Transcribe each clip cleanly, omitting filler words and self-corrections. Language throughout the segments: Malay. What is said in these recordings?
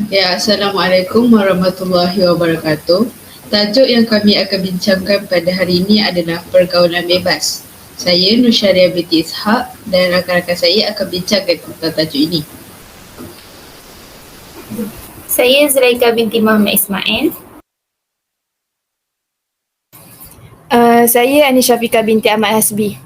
Ya, Assalamualaikum warahmatullahi wabarakatuh. Tajuk yang kami akan bincangkan pada hari ini adalah pergaulan bebas. Saya Nusyaria binti Ishak dan rakan-rakan saya akan bincangkan tentang tajuk ini. Saya Zulaika binti Muhammad Ismail. Saya Anis Syafiqah binti Ahmad Hasbi.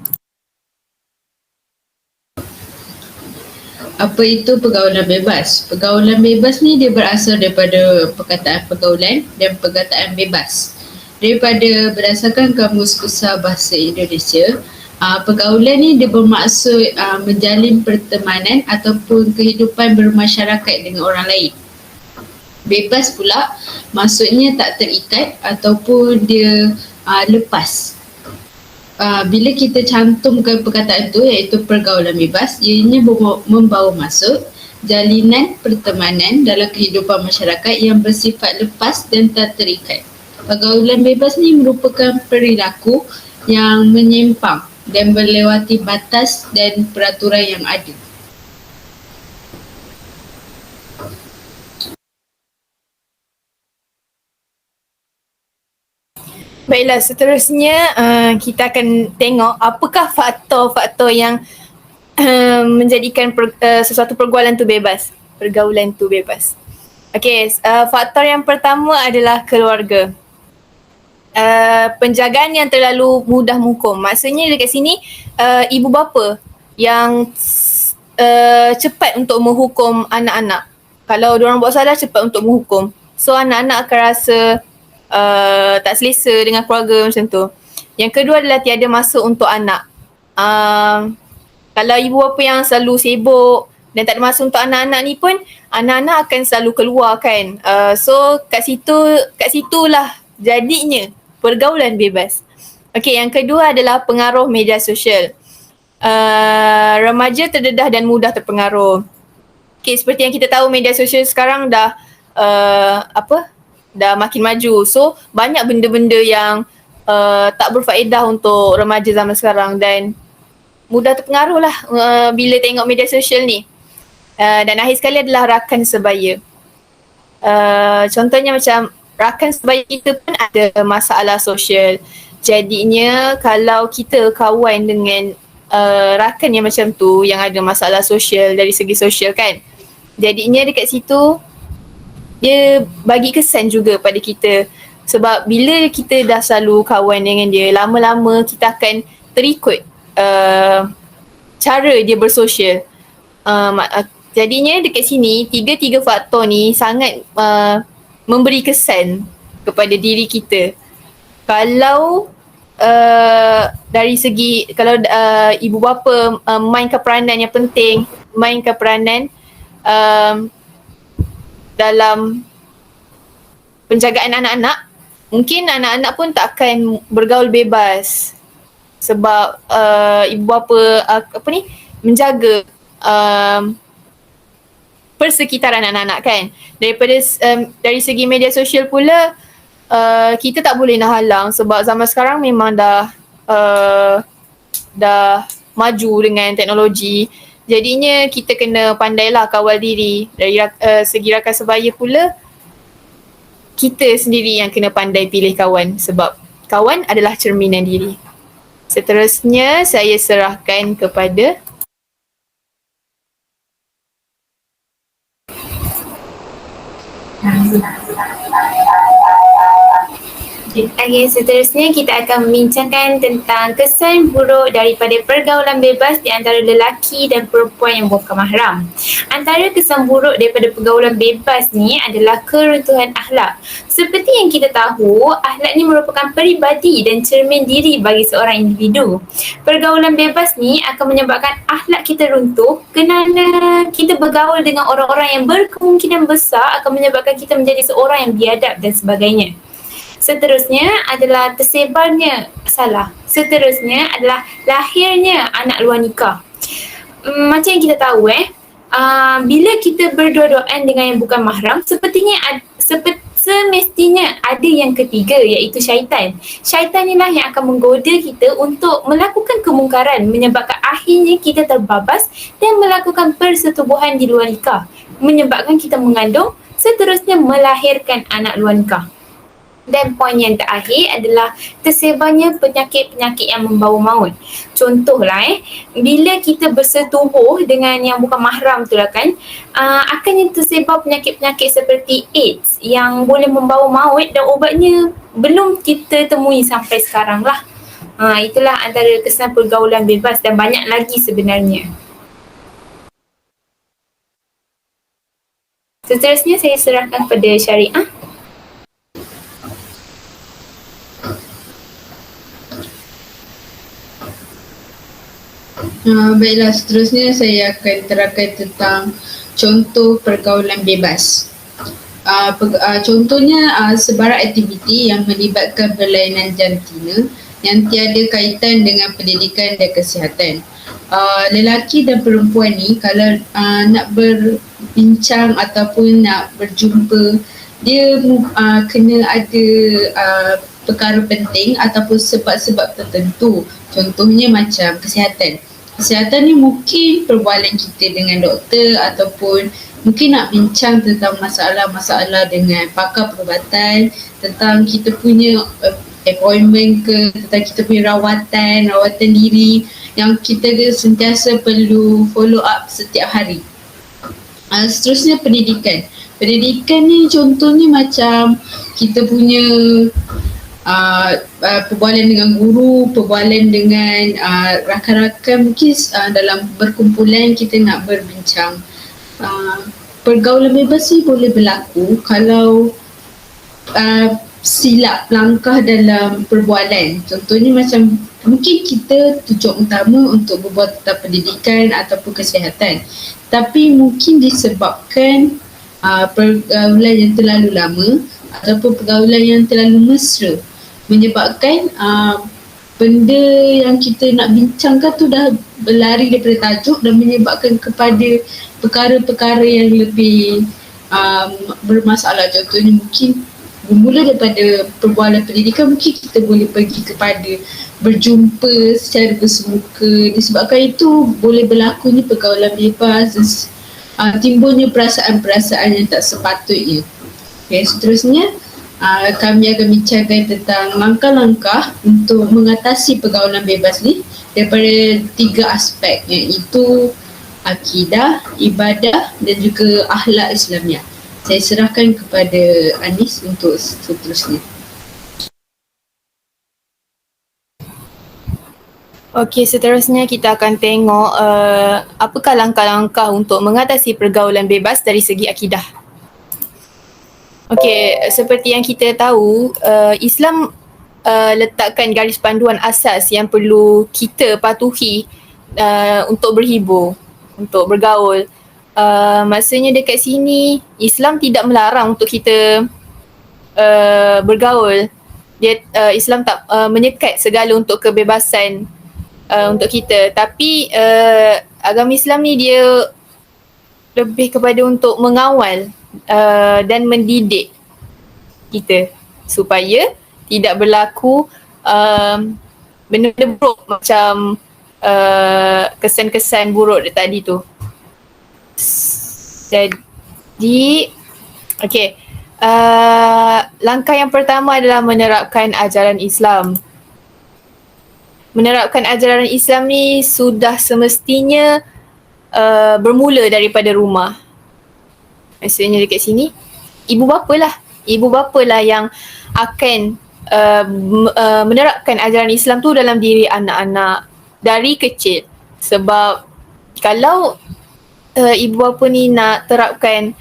Apa itu pergaulan bebas? Pergaulan bebas ni dia berasal daripada perkataan pergaulan dan perkataan bebas. Berdasarkan Kamus Besar Bahasa Indonesia, pergaulan ni dia bermaksud menjalin pertemanan ataupun kehidupan bermasyarakat dengan orang lain. Bebas pula maksudnya tak terikat ataupun dia lepas. Bila kita cantumkan perkataan itu iaitu pergaulan bebas, ianya membawa masuk jalinan pertemanan dalam kehidupan masyarakat yang bersifat lepas dan tak terikat. Pergaulan bebas ni merupakan perilaku yang menyimpang dan melewati batas dan peraturan yang ada. Baiklah, seterusnya kita akan tengok apakah faktor-faktor yang menjadikan sesuatu pergaulan tu bebas. Pergaulan tu bebas. Okey, faktor yang pertama adalah keluarga. Penjagaan yang terlalu mudah menghukum. Maksudnya dekat sini ibu bapa yang cepat untuk menghukum anak-anak. Kalau diorang buat salah, cepat untuk menghukum. So anak-anak akan rasa tak selesa dengan keluarga macam tu. Yang kedua adalah tiada masa untuk anak. Kalau ibu bapa yang selalu sibuk dan tak ada masa untuk anak-anak ni pun, anak-anak akan selalu keluar kan. So kat situlah jadinya pergaulan bebas. Okey, yang kedua adalah pengaruh media sosial. Remaja terdedah dan mudah terpengaruh. Okey, seperti yang kita tahu media sosial sekarang dah dah makin maju. So banyak benda-benda yang tak berfaedah untuk remaja zaman sekarang dan mudah terpengaruh lah bila tengok media sosial ni. Dan akhir sekali adalah rakan sebaya. Contohnya macam rakan sebaya kita pun ada masalah sosial. Jadinya kalau kita kawan dengan rakan yang macam tu yang ada masalah sosial dari segi sosial kan, jadinya dekat situ dia bagi kesan juga pada kita. Sebab bila kita dah selalu kawan dengan dia, lama-lama kita akan terikut cara dia bersosial. Jadinya dekat sini, tiga faktor ni sangat memberi kesan kepada diri kita. Kalau dari segi, kalau ibu bapa mainkan peranan yang penting, mainkan peranan dalam penjagaan anak-anak, mungkin anak-anak pun tak akan bergaul bebas sebab ibu bapa menjaga persekitaran anak-anak kan. Dari segi media sosial pula, kita tak boleh nak halang sebab zaman sekarang memang dah maju dengan teknologi. Jadinya kita kena pandailah kawal diri. Dari segi rakan sebaya pula, kita sendiri yang kena pandai pilih kawan sebab kawan adalah cerminan diri. Seterusnya saya serahkan kepada Okay, seterusnya kita akan membincangkan tentang kesan buruk daripada pergaulan bebas di antara lelaki dan perempuan yang bukan mahram. Antara kesan buruk daripada pergaulan bebas ni adalah keruntuhan akhlak. Seperti yang kita tahu, akhlak ni merupakan peribadi dan cermin diri bagi seorang individu. Pergaulan bebas ni akan menyebabkan akhlak kita runtuh kerana kita bergaul dengan orang-orang yang berkemungkinan besar akan menyebabkan kita menjadi seorang yang biadab dan sebagainya. Seterusnya adalah lahirnya anak luar nikah. Macam yang kita tahu bila kita berdua-duaan dengan yang bukan mahram, semestinya ada yang ketiga iaitu syaitan. Syaitan inilah yang akan menggoda kita untuk melakukan kemungkaran menyebabkan akhirnya kita terbabas dan melakukan persetubuhan di luar nikah, menyebabkan kita mengandung Seterusnya, melahirkan anak luar nikah. Dan poin yang terakhir adalah tersebarnya penyakit-penyakit yang membawa maut. Contohlah bila kita bersetubuh dengan yang bukan mahram tu lah kan, akannya tersebar penyakit-penyakit seperti AIDS yang boleh membawa maut dan ubatnya belum kita temui sampai sekarang lah. Itulah antara kesan pergaulan bebas dan banyak lagi sebenarnya. Seterusnya saya serahkan kepada Syariah. Baiklah, seterusnya saya akan terangkan tentang contoh pergaulan bebas. Contohnya sebarang aktiviti yang melibatkan berlainan jantina yang tiada kaitan dengan pendidikan dan kesihatan. Lelaki dan perempuan ni kalau nak berbincang ataupun nak berjumpa, dia kena ada perkara penting ataupun sebab-sebab tertentu. Contohnya macam kesihatan. Kesihatan ni mungkin perbualan kita dengan doktor ataupun mungkin nak bincang tentang masalah-masalah dengan pakar perubatan, tentang kita punya appointment ke, tentang kita punya rawatan diri yang kita sentiasa perlu follow up setiap hari. Seterusnya pendidikan. Pendidikan ni contohnya macam kita punya perbualan dengan guru, perbualan dengan rakan-rakan, mungkin dalam berkumpulan kita nak berbincang. Pergaulan bebas ni boleh berlaku kalau silap langkah dalam perbualan. Contohnya macam mungkin kita tujuan utama untuk berbual tentang pendidikan ataupun kesihatan, tapi mungkin disebabkan pergaulan yang terlalu lama ataupun pergaulan yang terlalu mesra menyebabkan benda yang kita nak bincangkan tu dah berlari daripada tajuk dan menyebabkan kepada perkara-perkara yang lebih bermasalah. Contohnya mungkin bermula daripada perbualan pendidikan, mungkin kita boleh pergi kepada berjumpa secara bersemuka. Disebabkan itu boleh berlakunya pergaulan bebas dan timbulnya perasaan-perasaan yang tak sepatutnya. Okay, seterusnya kami akan bincangkan tentang langkah-langkah untuk mengatasi pergaulan bebas ni daripada 3 aspek, iaitu akidah, ibadah dan juga akhlak Islamiah. Saya serahkan kepada Anis untuk seterusnya. Okey, seterusnya kita akan tengok apakah langkah-langkah untuk mengatasi pergaulan bebas dari segi akidah. Okey, seperti yang kita tahu, Islam letakkan garis panduan asas yang perlu kita patuhi untuk berhibur, untuk bergaul. Maksudnya dekat sini, Islam tidak melarang untuk kita bergaul. Islam tak menyekat segala untuk kebebasan untuk kita. Tapi agama Islam ni dia lebih kepada untuk mengawal dan mendidik kita supaya tidak berlaku benda-benda buruk macam kesan-kesan buruk tadi tu. Jadi langkah yang pertama adalah menerapkan ajaran Islam. Menerapkan ajaran Islam ni sudah semestinya bermula daripada rumah. Maksudnya dekat sini, ibu bapa lah yang akan menerapkan ajaran Islam tu dalam diri anak-anak dari kecil. Sebab kalau ibu bapa ni nak terapkan,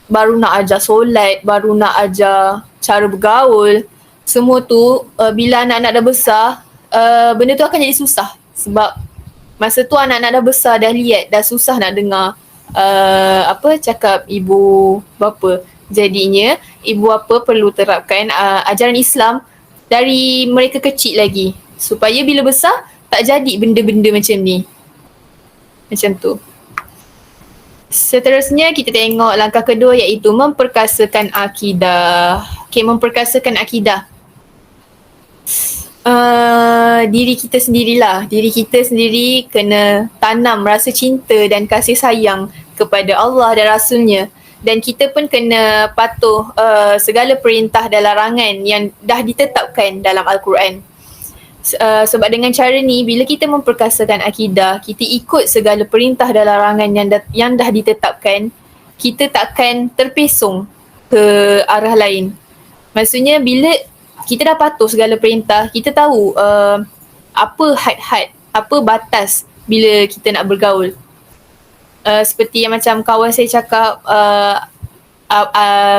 baru nak ajar solat, baru nak ajar cara bergaul, semua tu bila anak-anak dah besar, benda tu akan jadi susah. Sebab masa tu anak-anak dah besar, dah lihat, dah susah nak dengar cakap ibu bapa. Jadinya ibu bapa perlu terapkan ajaran Islam dari mereka kecil lagi, supaya bila besar tak jadi benda-benda macam ni. Macam tu. Seterusnya kita tengok langkah kedua, iaitu memperkasakan akidah. Memperkasakan akidah. Diri kita sendiri kena tanam rasa cinta dan kasih sayang kepada Allah dan Rasulnya, dan kita pun kena patuh segala perintah dan larangan yang dah ditetapkan dalam Al-Quran. Sebab dengan cara ni, bila kita memperkasakan akidah, kita ikut segala perintah dan larangan yang dah ditetapkan, kita takkan terpesong ke arah lain. Maksudnya bila kita dah patuh segala perintah, kita tahu apa had-had, apa batas bila kita nak bergaul. Seperti yang macam kawan saya cakap,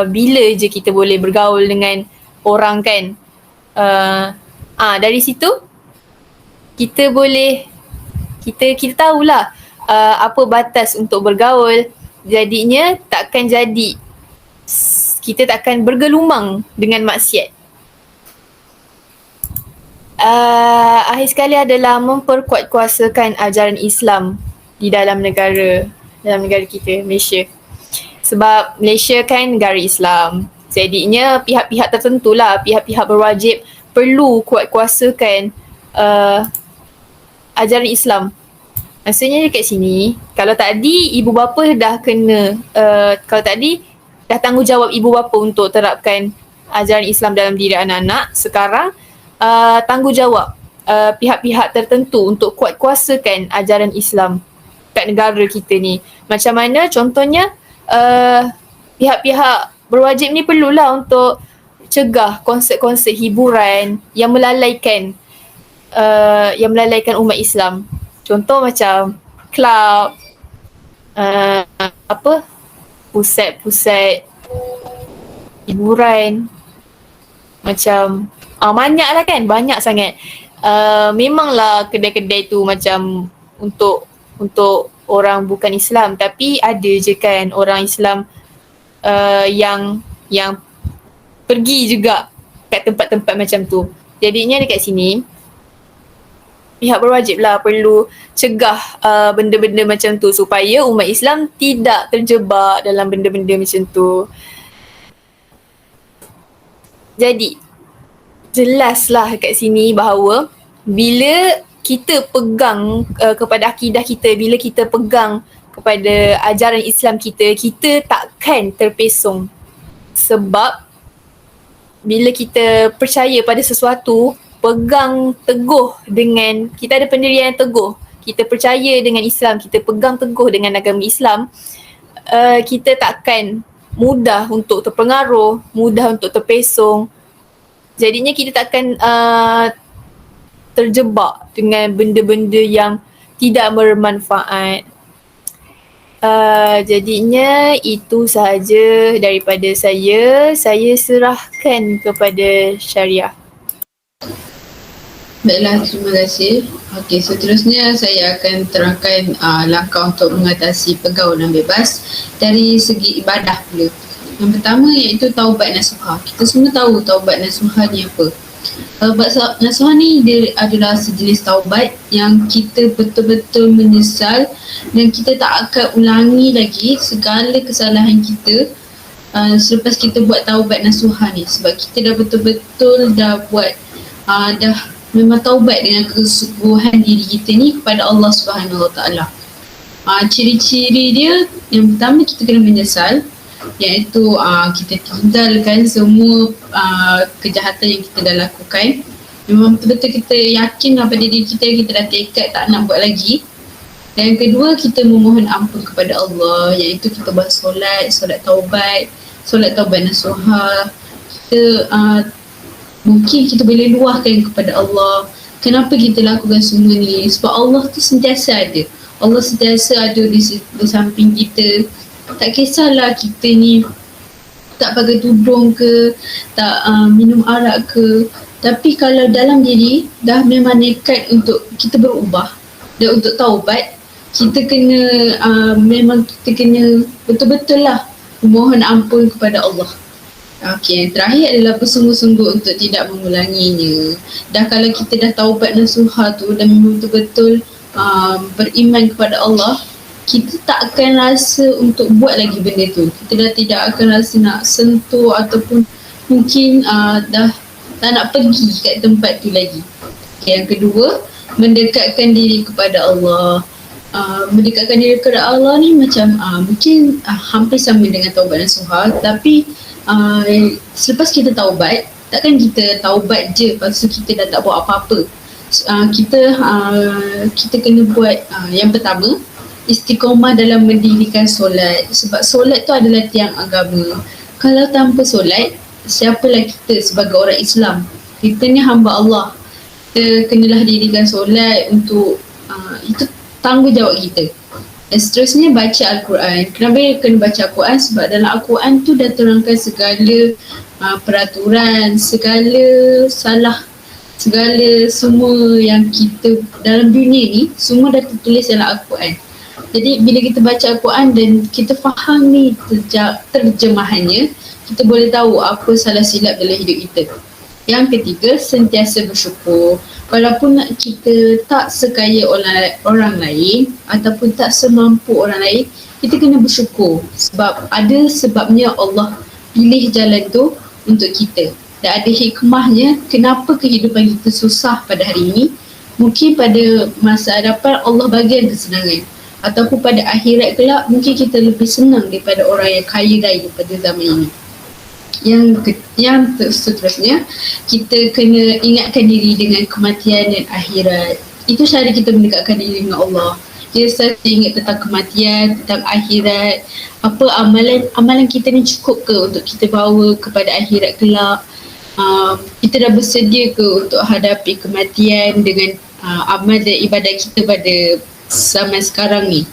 bila je kita boleh bergaul dengan orang kan. Dari situ kita boleh kita tahulah apa batas untuk bergaul. Jadinya kita takkan bergelumang dengan maksiat. Akhir sekali adalah memperkuat kuasakan ajaran Islam di dalam negara kita, Malaysia. Sebab Malaysia kan negara Islam. Jadinya pihak-pihak tertentulah, pihak-pihak berwajib perlu kuat-kuasakan ajaran Islam. Maksudnya dekat sini, kalau tadi ibu bapa dah kalau tadi dah tanggungjawab ibu bapa untuk terapkan ajaran Islam dalam diri anak-anak, sekarang tanggungjawab pihak-pihak tertentu untuk kuat-kuasakan ajaran Islam kat negara kita ni. Macam mana contohnya, pihak-pihak berwajib ni perlulah untuk cegah konsep-konsep hiburan yang melalaikan umat Islam. Contoh macam klub, pusat-pusat hiburan, macam banyaklah kan, banyak sangat. Memanglah kedai-kedai tu macam untuk orang bukan Islam, tapi ada je kan orang Islam yang pergi juga kat tempat-tempat macam tu. Jadinya dekat sini pihak berwajib lah perlu cegah benda-benda macam tu supaya umat Islam tidak terjebak dalam benda-benda macam tu. Jadi jelaslah kat sini bahawa bila kita pegang kepada akidah kita, bila kita pegang kepada ajaran Islam kita, kita takkan terpesong. Sebab bila kita percaya pada sesuatu, pegang teguh dengan, kita ada pendirian yang teguh, kita percaya dengan Islam, kita pegang teguh dengan agama Islam, kita takkan mudah untuk terpengaruh, mudah untuk terpesong. Jadinya kita takkan terjebak dengan benda-benda yang tidak bermanfaat. Jadinya itu sahaja daripada saya. Saya serahkan kepada Syariah. Baiklah, terima kasih. Okey, seterusnya saya akan terangkan langkah untuk mengatasi pergaulan bebas dari segi ibadah pula. Yang pertama iaitu taubat nasuha. Kita semua tahu taubat nasuha ni apa. Taubat nasuha ni dia adalah sejenis taubat yang kita betul-betul menyesal dan kita tak akan ulangi lagi segala kesalahan kita selepas kita buat taubat nasuha ni. Sebab kita dah betul-betul dah buat dah memang taubat dengan kesungguhan diri kita ni kepada Allah Subhanahu Wa Taala. Ciri-ciri dia, yang pertama kita kena menyesal, iaitu kita tinggalkan semua kejahatan yang kita dah lakukan. Memang betul-betul kita yakin pada diri kita, kita dah tekad tak nak buat lagi. Dan yang kedua, kita memohon ampun kepada Allah, iaitu kita buat solat taubat nasuha. Kita mungkin kita boleh luahkan kepada Allah kenapa kita lakukan semua ni. Sebab Allah tu sentiasa ada. Allah sentiasa ada di samping kita. Tak kisahlah kita ni tak pakai tudung ke, tak minum arak ke. Tapi kalau dalam diri dah memang nekat untuk kita berubah dan untuk taubat, kita kena memang kita kena betul-betul lah memohon ampun kepada Allah. Okey, yang terakhir adalah bersungguh-sungguh untuk tidak mengulanginya. Dah kalau kita dah taubat nasuha tu dan memang betul-betul beriman kepada Allah, kita tak akan rasa untuk buat lagi benda tu. Kita dah tidak akan rasa nak sentuh ataupun mungkin dah tak nak pergi kat tempat tu lagi. Okay, yang kedua, mendekatkan diri kepada Allah. mendekatkan diri kepada Allah ni macam mungkin hampir sama dengan taubat nasuha, tapi selepas kita taubat, takkan kita taubat je lepas tu kita dah tak buat apa-apa. Kita kena buat yang pertama, istiqomah dalam mendirikan solat, sebab solat tu adalah tiang agama. Kalau tanpa solat, siapalah kita sebagai orang Islam? Kita ni hamba Allah. Kita kenalah dirikan solat untuk itu tanggungjawab kita. Dan seterusnya baca Al-Quran. Kenapa kena baca Al-Quran? Sebab dalam Al-Quran tu dah terangkan segala peraturan, segala semua yang kita dalam dunia ni semua dah tertulis dalam Al-Quran. Jadi bila kita baca Al-Quran dan kita faham ni terjemahannya, kita boleh tahu apa salah silap dalam hidup kita. Yang ketiga, sentiasa bersyukur. Walaupun kita tak sekaya orang lain ataupun tak semampu orang lain, kita kena bersyukur sebab ada sebabnya Allah pilih jalan tu untuk kita. Dan ada hikmahnya kenapa kehidupan kita susah pada hari ini. Mungkin pada masa hadapan Allah bagian kesenangan. Ataupun pada akhirat kelak mungkin kita lebih senang daripada orang yang kaya raya pada zaman ini. Yang seterusnya, kita kena ingatkan diri dengan kematian dan akhirat. Itu cara kita mendekatkan diri dengan Allah. Kita selalu ingat tentang kematian, tentang akhirat. Apa amalan kita ni cukup ke untuk kita bawa kepada akhirat kelak? Kita dah bersedia ke untuk hadapi kematian dengan amal dan ibadat kita pada zaman sekarang ni?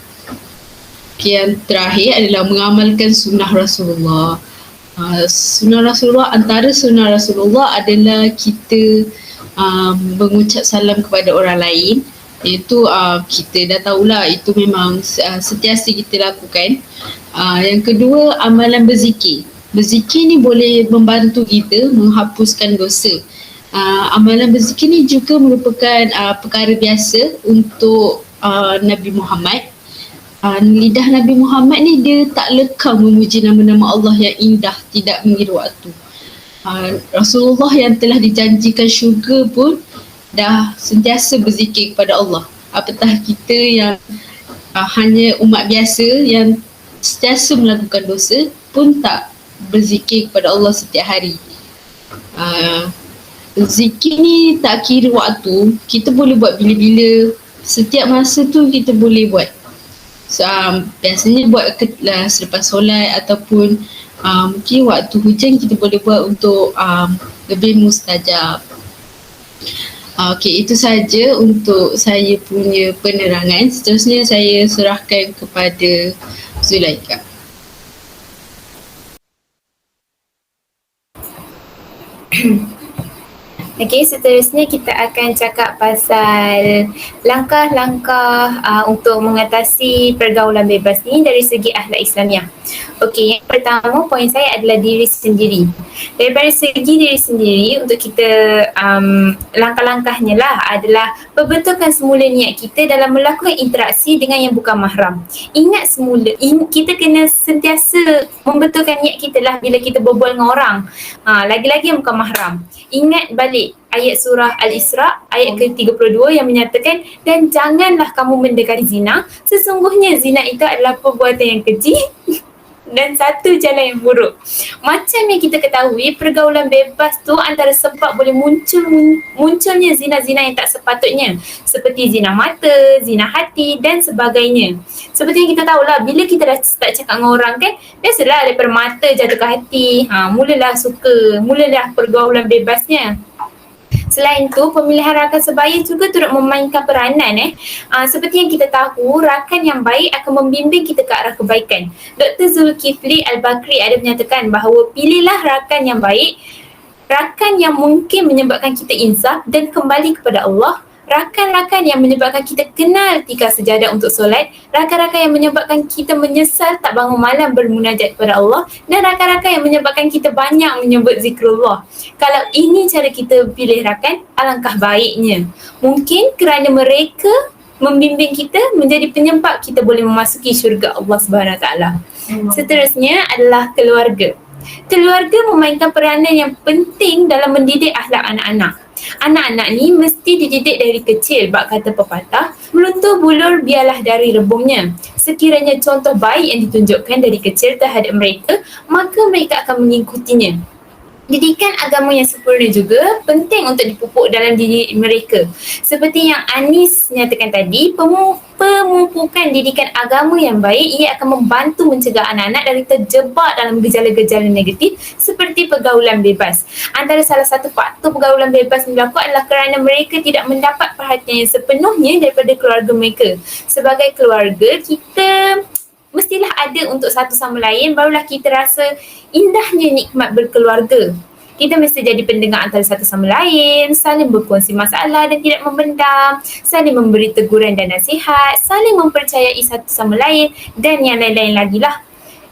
Yang terakhir adalah mengamalkan sunnah Rasulullah. Antara sunnah Rasulullah adalah kita mengucap salam kepada orang lain. Itu kita dah tahulah, itu memang sentiasa kita lakukan. Yang kedua, amalan berzikir. Berzikir ni boleh membantu kita menghapuskan dosa. Amalan berzikir ni juga merupakan perkara biasa untuk Nabi Muhammad. Lidah Nabi Muhammad ni dia tak lekang memuji nama-nama Allah yang indah, tidak mengira waktu. Rasulullah yang telah dijanjikan syurga pun dah sentiasa berzikir kepada Allah. Apatah kita yang hanya umat biasa yang sentiasa melakukan dosa pun tak berzikir kepada Allah setiap hari. Zikir ni tak kira waktu, kita boleh buat bila-bila, setiap masa tu kita boleh buat. Biasanya buat selepas solat ataupun mungkin waktu hujan kita boleh buat untuk lebih mustajab. Okey, itu saja untuk saya punya penerangan. Seterusnya saya serahkan kepada Zulaika. Okey, seterusnya kita akan cakap pasal langkah-langkah untuk mengatasi pergaulan bebas ni dari segi akhlak Islamiah. Okey, yang pertama poin saya adalah diri sendiri. Daripada segi diri sendiri, untuk kita langkah-langkahnya lah adalah perbetulkan semula niat kita dalam melakukan interaksi dengan yang bukan mahram. Ingat semula, kita kena sentiasa membetulkan niat kita lah bila kita berbual dengan orang. Lagi-lagi yang bukan mahram. Ingat balik ayat surah Al-Isra ayat ke-32 yang menyatakan, dan janganlah kamu mendekati zina, sesungguhnya zina itu adalah perbuatan yang keji dan satu jalan yang buruk. Macam yang kita ketahui, pergaulan bebas tu antara sebab boleh munculnya zina-zina yang tak sepatutnya, seperti zina mata, zina hati dan sebagainya. Seperti yang kita tahulah, bila kita dah start cakap dengan orang kan, biasalah daripada mata jatuh ke hati, mulalah pergaulan bebasnya. Selain tu, pemilihan rakan sebaya juga turut memainkan peranan. Seperti yang kita tahu, rakan yang baik akan membimbing kita ke arah kebaikan. Dr. Zulkifli Al-Bakri ada menyatakan bahawa pilihlah rakan yang baik, rakan yang mungkin menyebabkan kita insaf dan kembali kepada Allah, rakan-rakan yang menyebabkan kita kenal tikar sejadah untuk solat, rakan-rakan yang menyebabkan kita menyesal tak bangun malam bermunajat kepada Allah, dan rakan-rakan yang menyebabkan kita banyak menyebut zikrullah. Kalau ini cara kita pilih rakan, alangkah baiknya. Mungkin kerana mereka membimbing kita menjadi penyebab kita boleh memasuki syurga Allah SWT. Seterusnya adalah keluarga. Keluarga memainkan peranan yang penting dalam mendidik akhlak anak-anak. Anak-anak ni mesti dididik dari kecil bak kata pepatah, meluntur bulur biarlah dari rebungnya. Sekiranya contoh baik yang ditunjukkan dari kecil terhadap mereka, maka mereka akan mengikutinya. Didikan agama yang sempurna juga penting untuk dipupuk dalam diri mereka. Seperti yang Anis nyatakan tadi, pemupukan didikan agama yang baik ia akan membantu mencegah anak-anak dari terjebak dalam gejala-gejala negatif seperti pergaulan bebas. Antara salah satu faktor pergaulan bebas berlaku adalah kerana mereka tidak mendapat perhatian yang sepenuhnya daripada keluarga mereka. Sebagai keluarga, kita mestilah ada untuk satu sama lain, barulah kita rasa indahnya nikmat berkeluarga. Kita mesti jadi pendengar antara satu sama lain, saling berkongsi masalah dan tidak membendam, saling memberi teguran dan nasihat, saling mempercayai satu sama lain dan yang lain-lain lagi lah.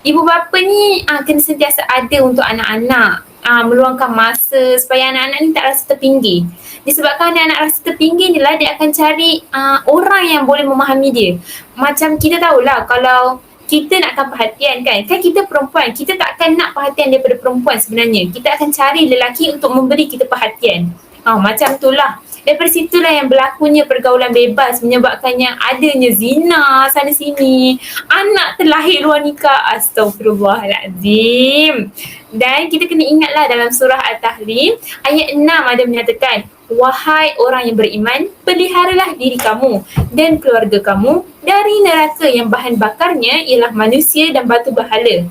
Ibu bapa ni kena sentiasa ada untuk anak-anak, meluangkan masa supaya anak-anak ni tak rasa terpinggir. Disebabkan anak-anak rasa terpinggir ni lah dia akan cari orang yang boleh memahami dia. Macam kita tahulah kalau kita nakkan perhatian kan kita perempuan, kita tak akan nak perhatian daripada perempuan sebenarnya. Kita akan cari lelaki untuk memberi kita perhatian. Macam tu lah. Daripada situlah yang berlakunya pergaulan bebas menyebabkannya adanya zina sana sini. Anak terlahir luar nikah. Astaghfirullahaladzim. Dan kita kena ingatlah dalam surah Al-Tahrim ayat 6 ada menyatakan, wahai orang yang beriman, peliharalah diri kamu dan keluarga kamu dari neraka yang bahan bakarnya ialah manusia dan batu bahala.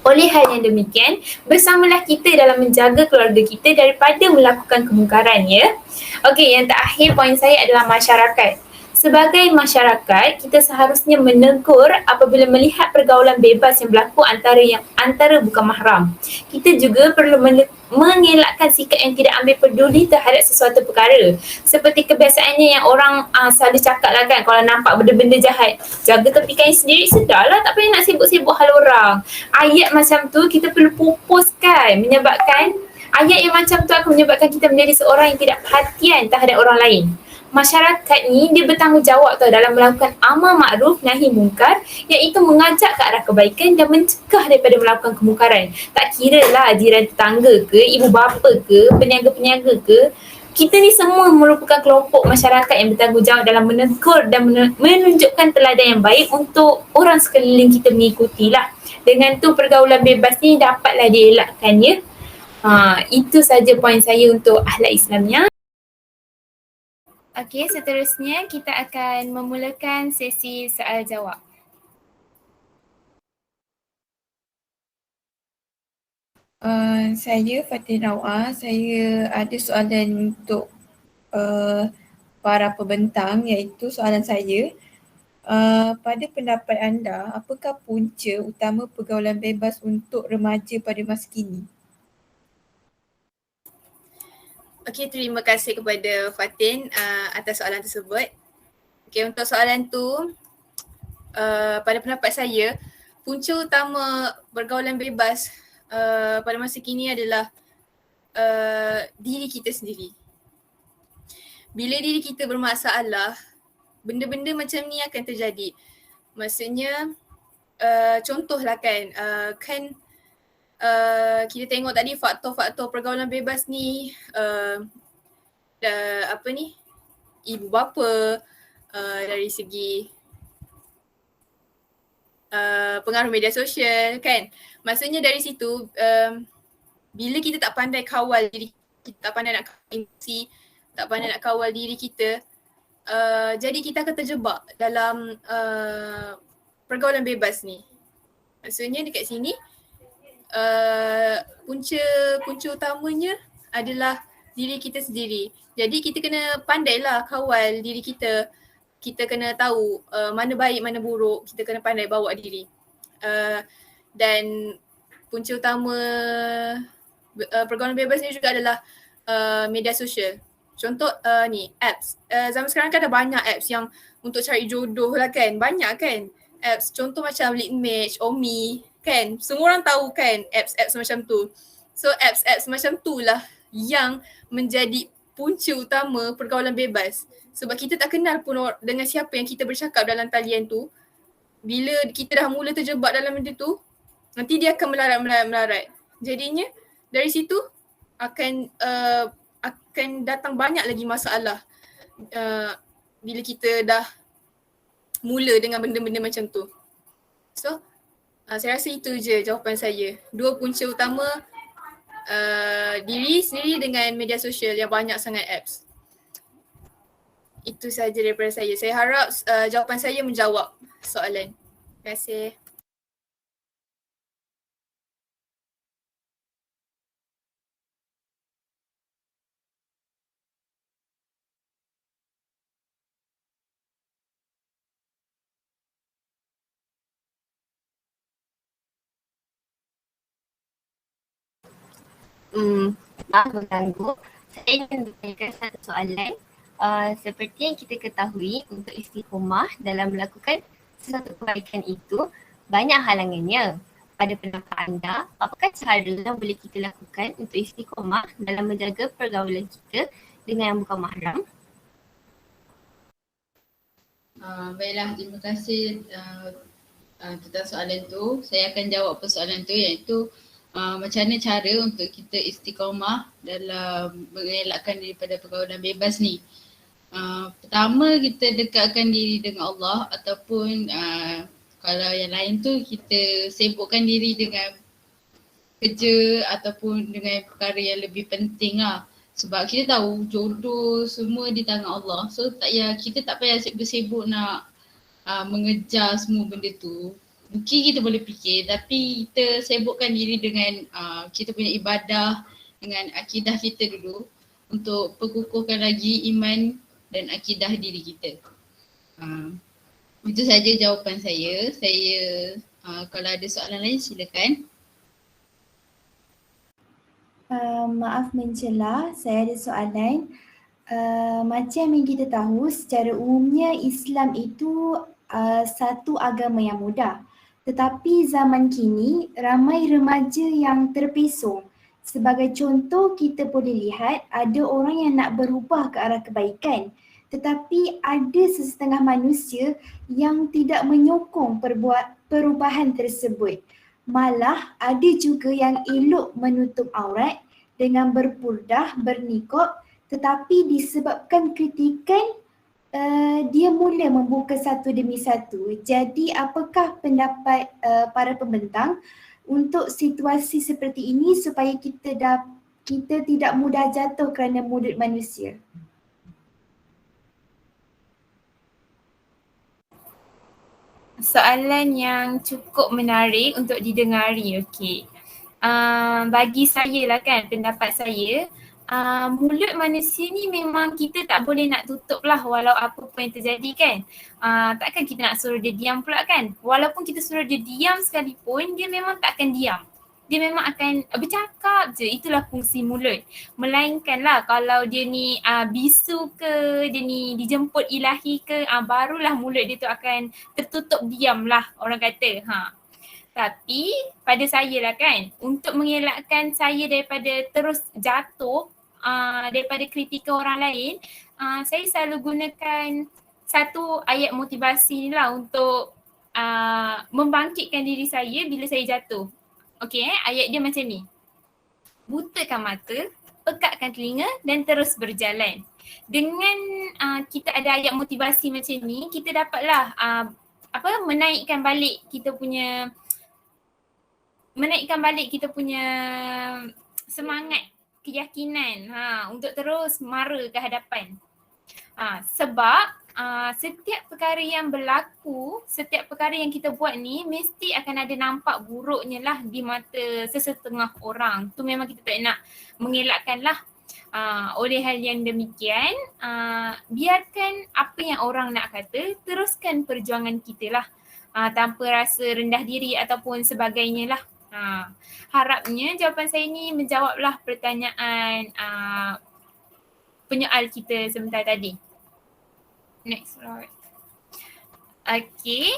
Oleh hal yang demikian, bersamalah kita dalam menjaga keluarga kita daripada melakukan kemungkaran ya. Okey, yang terakhir poin saya adalah masyarakat. Sebagai masyarakat, kita seharusnya menegur apabila melihat pergaulan bebas yang berlaku antara bukan mahram. Kita juga perlu mengelakkan sikap yang tidak ambil peduli terhadap sesuatu perkara. Seperti kebiasaannya yang orang selalu cakap lah kan, kalau nampak benda-benda jahat, jaga tepi kain sendiri, sedarlah, tak payah nak sibuk-sibuk hal orang. Ayat macam tu kita perlu pupuskan, menyebabkan ayat yang macam tu akan menyebabkan kita menjadi seorang yang tidak perhatian terhadap orang lain. Masyarakat ni dia bertanggungjawab tau dalam melakukan amal makruf nahi mungkar, iaitu mengajak ke arah kebaikan dan mencegah daripada melakukan kemungkaran. Tak kira lah jiran tetangga ke, ibu bapa ke, peniaga-peniaga ke, kita ni semua merupakan kelompok masyarakat yang bertanggungjawab dalam menegur dan menunjukkan teladan yang baik untuk orang sekeliling kita mengikutilah. Dengan tu pergaulan bebas ni dapatlah dielakkan ya. Itu saja poin saya untuk akhlak Islamnya. Okey, seterusnya kita akan memulakan sesi soal jawab. Saya Fatin Rawa. Saya ada soalan untuk para pembentang, iaitu soalan saya. Pada pendapat anda, apakah punca utama pergaulan bebas untuk remaja pada masa kini? Okey, terima kasih kepada Fatin atas soalan tersebut. Okey, untuk soalan tu, pada pendapat saya, punca utama pergaulan bebas pada masa kini adalah diri kita sendiri. Bila diri kita bermasalah, benda-benda macam ni akan terjadi. Maksudnya, contohlah kan, kita tengok tadi faktor-faktor pergaulan bebas ni, ibu bapa, dari segi pengaruh media sosial kan. Maksudnya dari situ, bila kita tak pandai kawal diri kita, tak pandai nak emosi, tak pandai nak kawal diri kita, jadi kita akan terjebak dalam pergaulan bebas ni. Maksudnya dekat sini, punca utamanya adalah diri kita sendiri. Jadi kita kena pandailah kawal diri kita. Kita kena tahu mana baik, mana buruk. Kita kena pandai bawa diri. Dan punca utama pergaulan bebas ni juga adalah media sosial. Contoh ni, apps. Zaman sekarang kan ada banyak apps yang untuk cari jodoh lah kan. Banyak kan apps. Contoh macam Leadmatch, Omi kan. Semua orang tahu kan apps-apps macam tu. So apps-apps macam tu lah yang menjadi punca utama pergaulan bebas. Sebab kita tak kenal pun dengan siapa yang kita bercakap dalam talian tu. Bila kita dah mula terjebak dalam benda tu, nanti dia akan melarat. Jadinya dari situ akan akan datang banyak lagi masalah bila kita dah mula dengan benda-benda macam tu. So saya rasa itu je jawapan saya. Dua punca utama, diri sendiri dengan media sosial yang banyak sangat apps. Itu saja daripada saya. Saya harap jawapan saya menjawab soalan. Terima kasih. Maaf mengganggu. Saya ingin bertanyakan satu soalan. Seperti yang kita ketahui, untuk istiqomah dalam melakukan sesuatu kebaikan itu banyak halangannya. Pada pendapat anda, apakah cara yang boleh kita lakukan untuk istiqomah dalam menjaga pergaulan kita dengan yang bukan mahram? Baiklah, terima kasih tentang soalan tu. Saya akan jawab persoalan tu, iaitu macam mana cara untuk kita istiqamah dalam mengelakkan daripada pergaulan bebas ni. Pertama, kita dekatkan diri dengan Allah, ataupun kalau yang lain tu kita sibukkan diri dengan kerja ataupun dengan perkara yang lebih penting lah. Sebab kita tahu jodoh semua di tangan Allah. So kita tak payah sibuk-sibuk nak mengejar semua benda tu. Mungkin kita boleh fikir, tapi kita sibukkan diri dengan kita punya ibadah, dengan akidah kita dulu, untuk perkukuhkan lagi iman dan akidah diri kita. Itu saja jawapan saya. Kalau ada soalan lain silakan. Maaf mencela, saya ada soalan. Macam yang kita tahu, secara umumnya Islam itu satu agama yang mudah. Tetapi zaman kini ramai remaja yang terpesong. Sebagai contoh, kita boleh lihat ada orang yang nak berubah ke arah kebaikan. Tetapi ada sesetengah manusia yang tidak menyokong perubahan tersebut. Malah ada juga yang elok menutup aurat dengan berpurdah, berniqab, tetapi disebabkan kritikan dia mula membuka satu demi satu. Jadi apakah pendapat para pembentang untuk situasi seperti ini supaya kita tidak mudah jatuh kerana mulut manusia? Soalan yang cukup menarik untuk didengari. Okey. Bagi saya lah kan, pendapat saya, mulut manusia ni memang kita tak boleh nak tutup lah walau apa pun yang terjadi kan. Takkan kita nak suruh dia diam pula kan. Walaupun kita suruh dia diam sekalipun, dia memang tak akan diam. Dia memang akan bercakap je. Itulah fungsi mulut. Melainkan lah kalau dia ni bisu ke, dia ni dijemput ilahi ke, barulah mulut dia tu akan tertutup diam lah orang kata. Tapi pada saya lah kan, untuk mengelakkan saya daripada terus jatuh daripada kritikan orang lain, saya selalu gunakan satu ayat motivasi ni lah untuk membangkitkan diri saya bila saya jatuh. Okey, ayat dia macam ni. Butakan mata, pekakkan telinga dan terus berjalan. Dengan kita ada ayat motivasi macam ni, kita dapatlah menaikkan balik kita punya semangat, keyakinan untuk terus mara ke hadapan. Sebab setiap perkara yang berlaku, setiap perkara yang kita buat ni mesti akan ada nampak buruknya lah di mata sesetengah orang. Tu memang kita tak nak mengelakkan lah. Oleh hal yang demikian, biarkan apa yang orang nak kata, teruskan perjuangan kita lah, tanpa rasa rendah diri ataupun sebagainya lah. Harapnya jawapan saya ni menjawablah pertanyaan penyoal kita sebentar tadi. Next slide. Okay,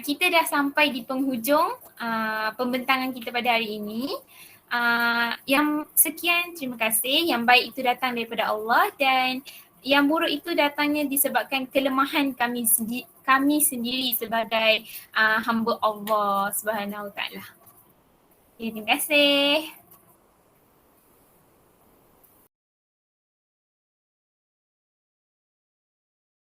kita dah sampai di penghujung pembentangan kita pada hari ini. Yang sekian, terima kasih. Yang baik itu datang daripada Allah dan yang buruk itu datangnya disebabkan kelemahan kami sendiri sebagai hamba Allah Subhanahu Wa Taala. Okay, terima kasih.